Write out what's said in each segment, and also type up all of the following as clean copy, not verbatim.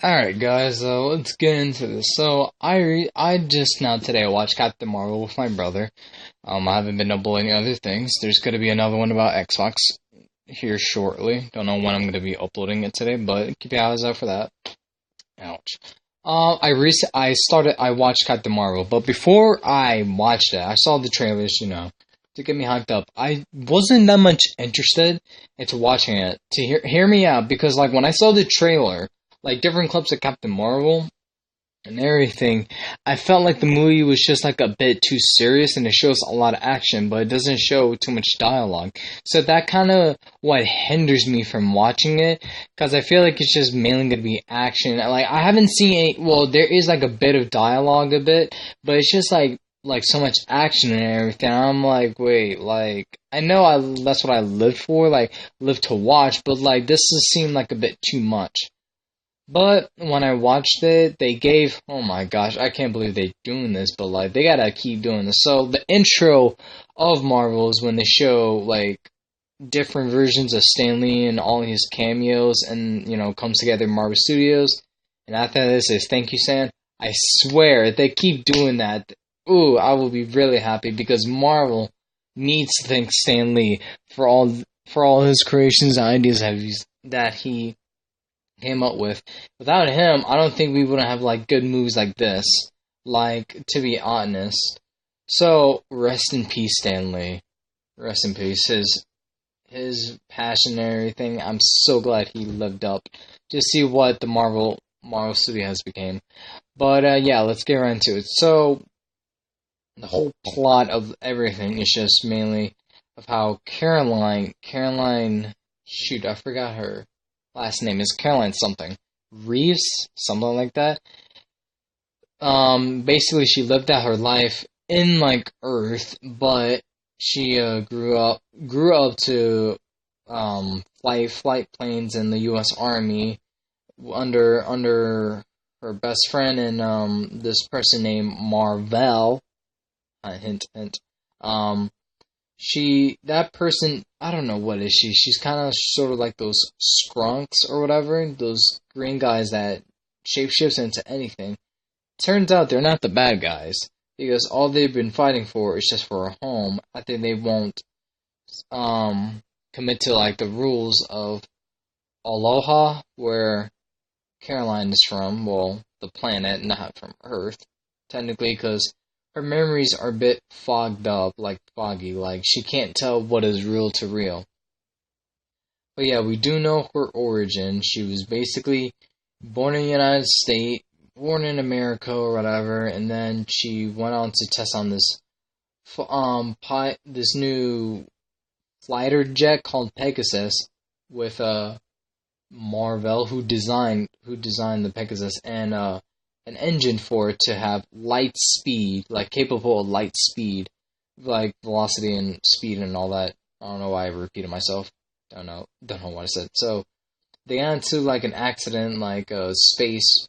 Alright guys, let's get into this. So, I just now today watched Captain Marvel with my brother. I haven't been uploading other things. There's gonna be another one about Xbox here shortly. Don't know when I'm gonna be uploading it today, but keep your eyes out for that. Ouch. I watched Captain Marvel, but before I watched it, I saw the trailers, to get me hyped up. I wasn't that much interested into watching it. To hear me out, because like when I saw the trailer, like different clips of Captain Marvel and everything, I felt like the movie was just like a bit too serious and it shows a lot of action, but it doesn't show too much dialogue. So that kind of what hinders me from watching it, because I feel like it's just mainly gonna be action. Like I haven't seen any. Well, there is like a bit of dialogue, a bit, but it's just like so much action and everything. I'm like, wait, like I know that's what I live for, like live to watch, but like this just seemed like a bit too much. But when I watched it, they gave, oh my gosh, I can't believe they're doing this, but like they gotta keep doing this. So the intro of Marvel is when they show like different versions of Stan Lee and all his cameos and comes together in Marvel Studios. And after this is thank you, Stan. I swear if they keep doing that, ooh, I will be really happy because Marvel needs to thank Stan Lee for all his creations and ideas that he came up with. Without him, I don't think we wouldn't have like good movies like this. Like, to be honest. So, rest in peace, Stanley. Rest in peace. His passion and everything. I'm so glad he lived up to see what the Marvel Studio has became. But yeah, let's get right into it. So, the whole plot of everything is just mainly of how Caroline, shoot, I forgot her last name is Caroline something. Reeves? Something like that. Basically she lived out her life in like Earth, but she grew up to flight planes in the US Army under her best friend and this person named Marvel. Hint hint. Um that person, I don't know what is she. She's kind of sort of like those skrunks or whatever, those green guys that shapeshifts into anything. Turns out they're not the bad guys because all they've been fighting for is just for a home. I think they won't commit to like the rules of Aloha, where Caroline is from. Well, the planet, not from Earth, technically, because her memories are a bit fogged up, like foggy, like she can't tell what is real to real. But yeah, we do know her origin. She was basically born in the United States, born in America or whatever, and then she went on to test on this new fighter jet called Pegasus with Marvel, who designed the Pegasus, and an engine for it to have light speed, like capable of light speed, like velocity and speed and all that. I don't know why I repeated myself. Don't know what I said. So they got into like an accident, like space.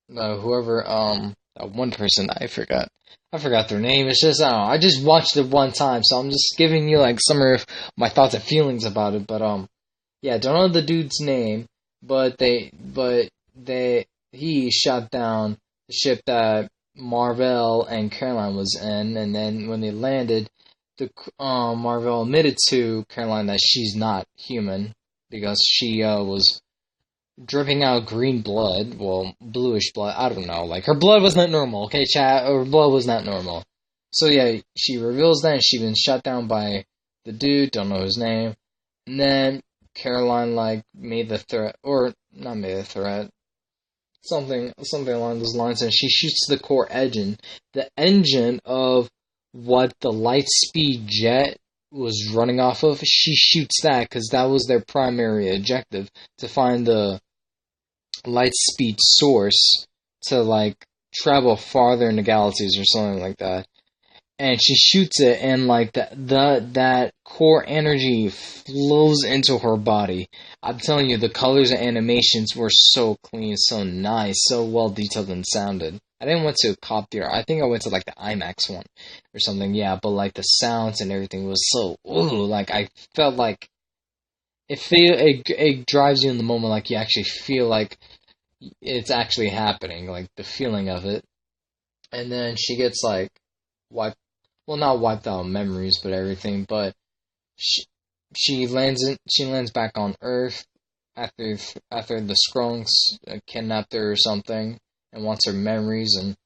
Whoever, one person I forgot their name. It's just I don't know. I just watched it one time, so I'm just giving you like some of my thoughts and feelings about it. But yeah, don't know the dude's name, but he shot down the ship that Marvel and Caroline was in, and then when they landed, the Marvel admitted to Caroline that she's not human because she was dripping out green blood, well, bluish blood. I don't know, like her blood was not normal. Okay, chat, her blood was not normal. So yeah, she reveals that and she's been shot down by the dude. Don't know his name, and then Caroline like made the threat, or not made the threat. Something along those lines, and she shoots the core engine. The engine of what the light speed jet was running off of, she shoots that because that was their primary objective, to find the light speed source to like travel farther in the galaxies or something like that. And she shoots it, and like that core energy flows into her body. I'm telling you, the colors and animations were so clean, so nice, so well detailed and sounded. I didn't went to cop theater. I think I went to like the IMAX one or something. Yeah, but like the sounds and everything was so ooh. Like I felt like it drives you in the moment. Like you actually feel like it's actually happening, like the feeling of it. And then she gets like wiped, well, not wiped out memories, but everything. But she she lands back on Earth after the Skrulls kidnapped her or something and wants her memories and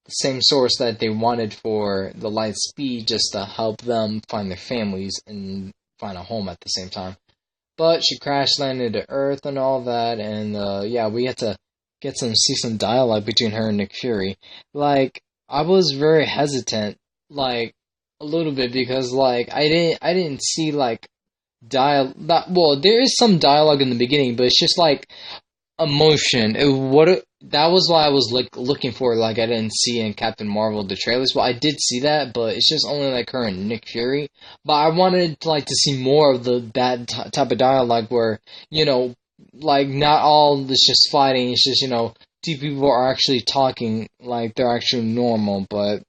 the same source that they wanted for the light speed just to help them find their families and find a home at the same time. But she crash landed to Earth and all that, and yeah, we had to see some dialogue between her and Nick Fury. Like, I was very hesitant, like a little bit because like I didn't see like well, there is some dialogue in the beginning, but it's just like emotion. That was why I was like looking for, like I didn't see in Captain Marvel the trailers. Well, I did see that, but it's just only like her and Nick Fury. But I wanted like to see more of type of dialogue where, you know, like not all this just fighting. It's just, you know, two people are actually talking like they're actually normal, but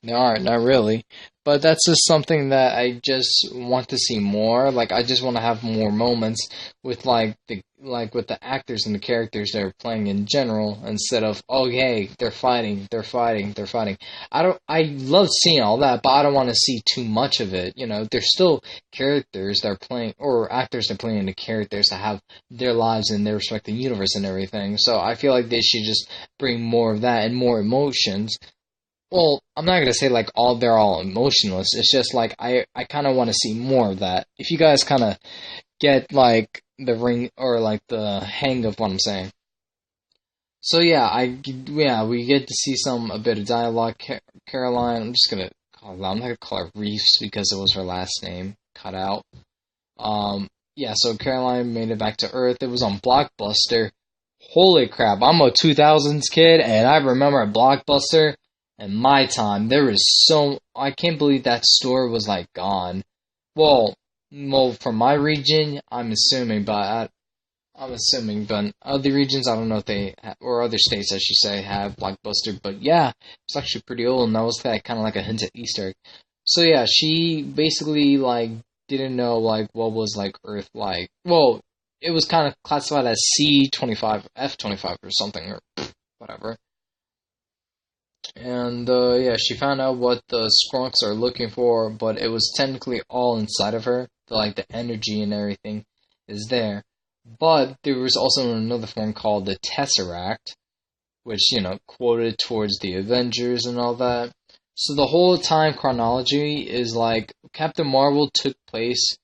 they aren't, not really. But that's just something that I just want to see more. Like I just want to have more moments with with the actors and the characters they're playing in general instead of, oh hey, they're fighting, they're fighting, they're fighting. I love seeing all that, but I don't want to see too much of it. You know, there's still characters that are playing or actors that are playing the characters that have their lives in their respective universe and everything. So I feel like they should just bring more of that and more emotions. Well, I'm not gonna say like they're all emotionless. It's just like I kind of want to see more of that. If you guys kind of get like the ring or like the hang of what I'm saying. So yeah, we get to see a bit of dialogue. Caroline, I'm not gonna call her Reeves because it was her last name cut out. Yeah, so Caroline made it back to Earth. It was on Blockbuster. Holy crap! I'm a 2000s kid, and I remember Blockbuster. In my time, there was I can't believe that store was like gone. Well, from my region, I'm assuming, but other regions, I don't know if or other states, I should say, have Blockbuster. But yeah, it's actually pretty old, and that was kind of like a hint at Easter egg. So yeah, she basically like didn't know like what was like Earth like. Well, it was kind of classified as C-25, F-25 or something or whatever. And yeah, she found out what the Skrulls are looking for, but it was technically all inside of her. Like the energy and everything is there. But there was also another form called the Tesseract, which, you know, quoted towards the Avengers and all that. So the whole time chronology is like Captain Marvel took place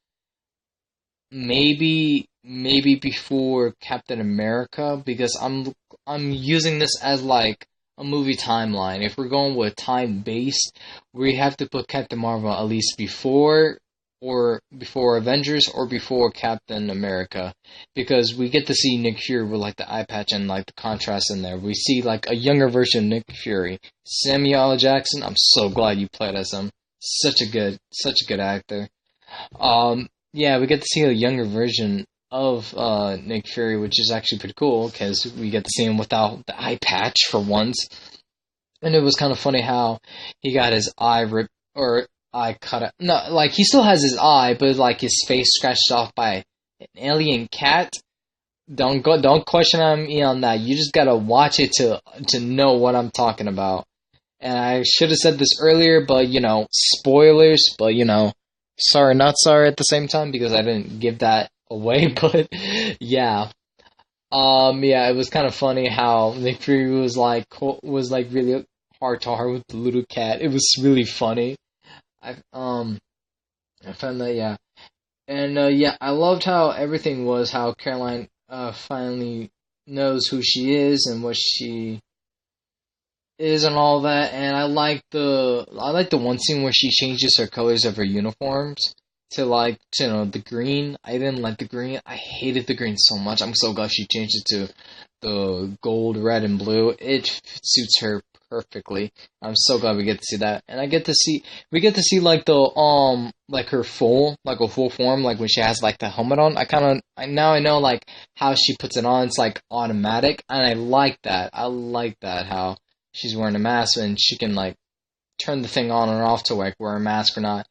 maybe before Captain America, because I'm using this as like a movie timeline. If we're going with time based, we have to put Captain Marvel at least before Avengers or before Captain America, because we get to see Nick Fury with like the eye patch and like the contrast in there. We see like a younger version of Nick Fury. Samuel L. Jackson, I'm so glad you played as him. Such a good actor. Yeah, we get to see a younger version of Nick Fury, which is actually pretty cool because we get to see him without the eye patch for once. And it was kind of funny how he got his eye ripped or eye cut out. No, like he still has his eye, but like his face scratched off by an alien cat. Don't question me on that. You just gotta watch it to know what I'm talking about. And I should have said this earlier, but you know, spoilers. But you know, sorry, not sorry at the same time because I didn't give that away. But yeah, yeah, it was kind of funny how Nick Fury was like really heart to heart with the little cat. It was really funny. I found that, yeah, and yeah, I loved how everything was how Caroline finally knows who she is and what she is and all that, and I like the one scene where she changes her colors of her uniforms to like you know the green. I didn't like the green. I hated the green so much. I'm so glad she changed it to the gold, red, and blue. It suits her perfectly. I'm so glad we get to see that, and we get to see like the like her a full form, like when she has like the helmet on. Now I know like how she puts it on. It's like automatic, and I like that. I like that how she's wearing a mask and she can like turn the thing on and off to like wear a mask or not.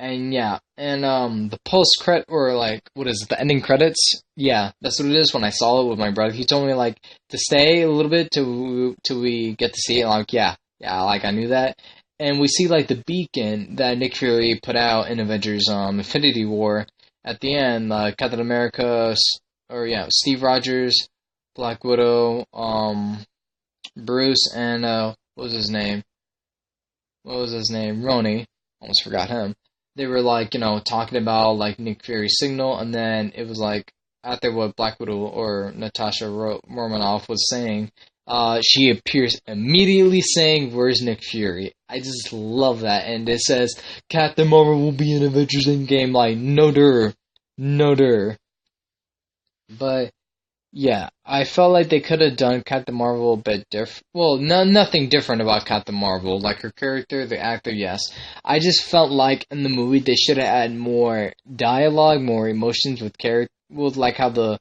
And yeah, and the post credit or like what is it, the ending credits? Yeah, that's what it is. When I saw it with my brother, he told me like to stay a little bit till we get to see it. Like yeah, like I knew that. And we see like the beacon that Nick Fury put out in Avengers Infinity War at the end. Captain America, or yeah, Steve Rogers, Black Widow, Bruce, and what was his name? What was his name? Roni. Almost forgot him. They were like, talking about like Nick Fury's signal, and then it was like after what Black Widow or Natasha Romanoff was saying, she appears immediately saying, "Where's Nick Fury?" I just love that, and it says Captain Marvel will be in Avengers Endgame. Like, no dur, no dur. But yeah, I felt like they could have done Captain Marvel a bit different. Well, nothing different about Captain Marvel. Like her character, the actor, yes. I just felt like in the movie they should have added more dialogue, more emotions with like how the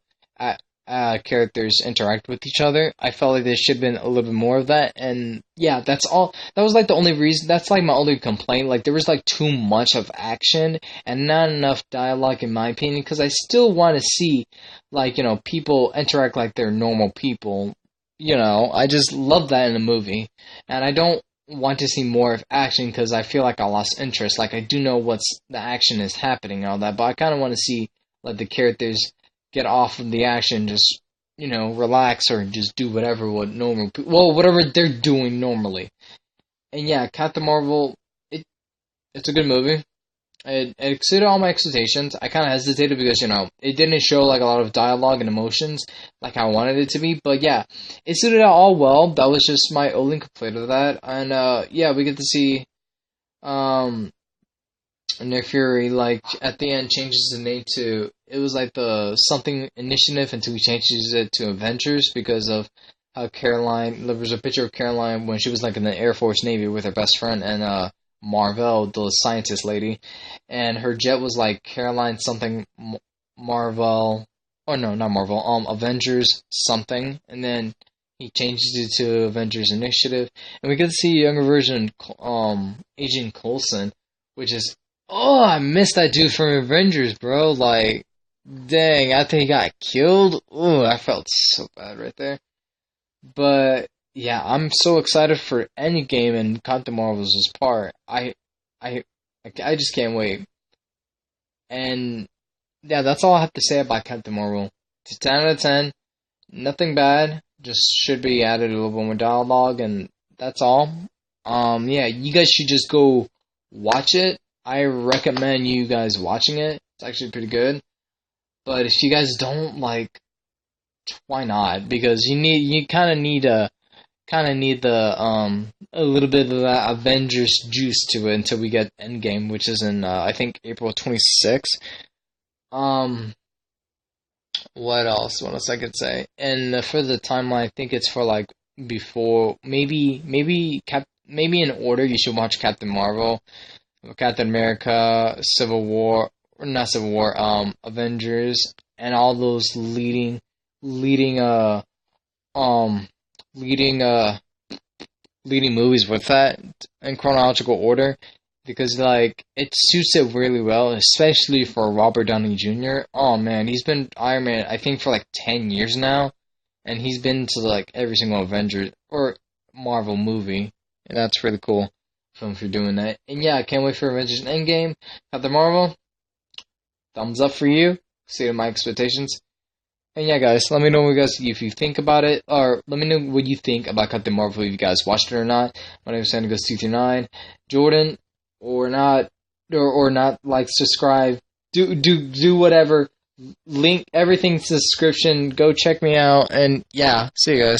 characters interact with each other. I felt like there should have been a little bit more of that. And yeah, that's all. That was like the only reason. That's like my only complaint. Like there was like too much of action and not enough dialogue, in my opinion. Because I still want to see like people interact like they're normal people. I just love that in a movie, and I don't want to see more of action because I feel like I lost interest. Like I do know what's the action is happening and all that, but I kind of want to see like the characters get off of the action, just relax or just do whatever they're doing normally. And yeah, Captain Marvel, it's a good movie. It exceeded all my expectations. I kind of hesitated because, it didn't show like a lot of dialogue and emotions like I wanted it to be. But yeah, it suited out all well. That was just my only complaint of that. And yeah, we get to see Nick Fury, like, at the end changes the name to, it was like the something initiative until he changes it to Avengers because of how Caroline, there was a picture of Caroline when she was like in the Air Force Navy with her best friend and Marvel, the scientist lady, and her jet was like Caroline something Marvel, or no, not Marvel, Avengers something, and then he changes it to Avengers Initiative, and we get to see a younger version, Agent Coulson, which is, oh, I missed that dude from Avengers, bro. Like, dang, I think he got killed. Ooh, I felt so bad right there. But yeah, I'm so excited for Endgame and Captain Marvel's part. I, I just can't wait. And yeah, that's all I have to say about Captain Marvel. It's a 10 out of 10. Nothing bad. Just should be added a little bit more dialogue, and that's all. Yeah, you guys should just go watch it. I recommend you guys watching it. It's actually pretty good. But if you guys don't, like, why not? Because you kind of need the a little bit of that Avengers juice to it until we get Endgame, which is in I think April 26th. What else? What else I could say? And for the timeline, I think it's for like before maybe in order. You should watch Captain Marvel, Captain America, Civil War, or not Civil War, Avengers, and all those leading leading movies with that in chronological order, because like it suits it really well, especially for Robert Downey Jr. Oh man, he's been Iron Man I think for like 10 years now, and he's been to like every single Avengers or Marvel movie, and that's really cool for him for doing that. And yeah, I can't wait for Avengers Endgame. Captain Marvel, thumbs up for you. Exceeded my expectations. And yeah, guys, let me know if you think about it, or let me know what you think about Captain Marvel, if you guys watched it or not. My name is SantaGhost239. Jordan, or not, or not, like, subscribe, do whatever. Link everything's in the description. Go check me out, and yeah, see you guys.